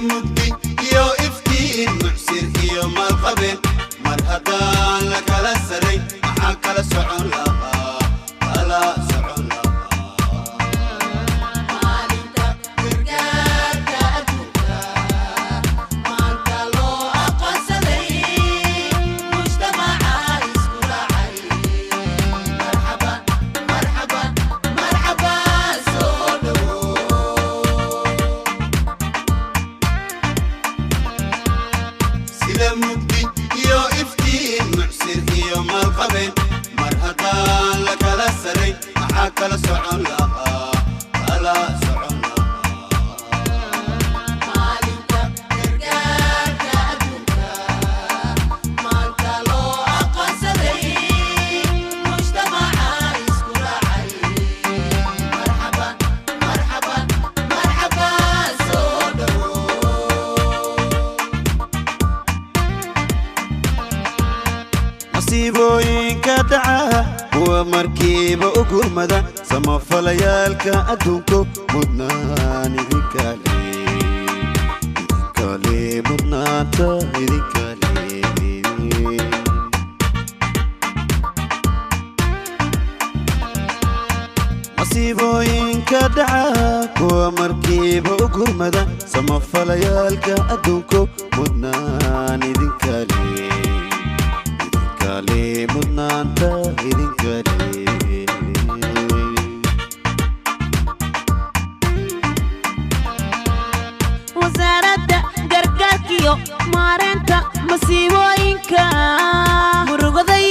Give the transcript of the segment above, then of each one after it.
مجدي يو افتين معسر يو ما القبل مرهدان لك على السري معاك على سعون لها على سعون لها مالك ترقاك أدوكا مالك لو أقصدي مجتمع عايز كل عين مرحبا مرحبا مرحبا سولو سيدا مجدي يو افتين معسر يو ما القبل مرهدان لك على السري معاك على سعون لها على سعون لها مالك ترقاك أدوكا مالك لو أقصدي مجتمع عايز كل عين مرحبا مرحبا مرحبا سولو masiibooyinka dhaca kuwa markiiba u gurmada samafallayaalka adduunko mudnaan idinkale mudnaanta idinkale masiibooyinka dhaca kuwa markiiba u gurmada samafallayaalka adduunko mudnaan idinkale mudnaanta idinkale wasaaradda gargaarkiyo maareynta masiibooyinka murugaday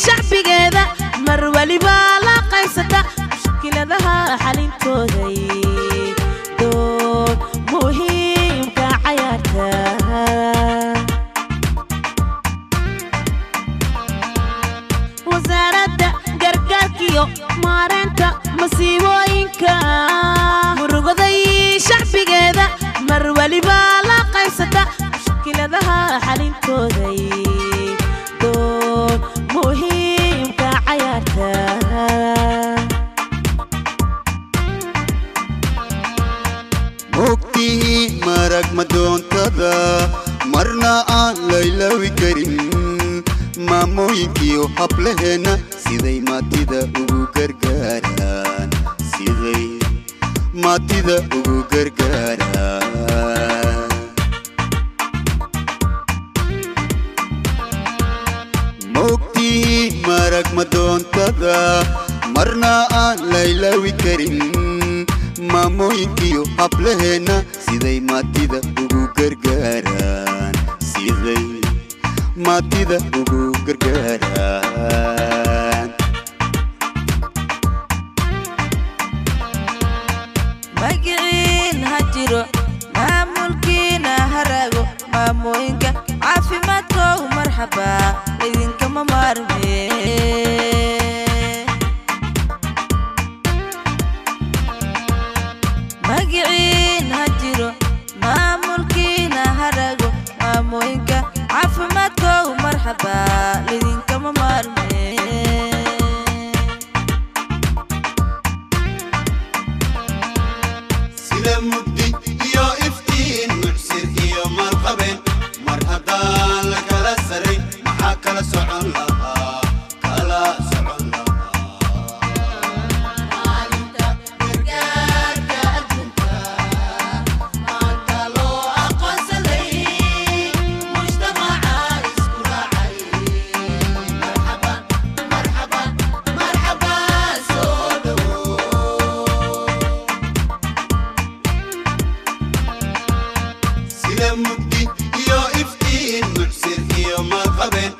shacbigeeda mar waliba la qaybsata mushkiladaha xalintooday door muhiimka cayaarta wasaaradda gargaarkiyo maareynta masiibooyinka murugaday shacbigeeda mar waliba la qaybsata mushkiladaha xalintooday door muhiimka cayaarta mogtihi marag madoontada marna aan laylawi karin maamooyinkiyo hablaheena siday maatida ugu gargaaraan siday maatida ugu gargaaraan mogtihi marag madoontada marna aan laylawi karin maamooyinkiyo hablaheena siday maatida ugu gargaaraan siday maatida ugu gargaaraan magiciin ha jiro maamulkiina harago maamooyinka caafimaadkoow marxaba idinkama maarme magiciin ha jiro maamulkiina harago maamooyinka caafimaadkoow marxaba idinkama maarme sida mugdi iyo iftiin mucsir iyo malqabeen mar haddaan la kala saray maxaa kala socon lahaa kala socon maalinta gargaarka adduunka maalka loo aqoonsaday mujtamaca isku raacay marxaba marxaba marxaba soo dhowow sida mugdi iyo iftiin mucsir iyo malqabeen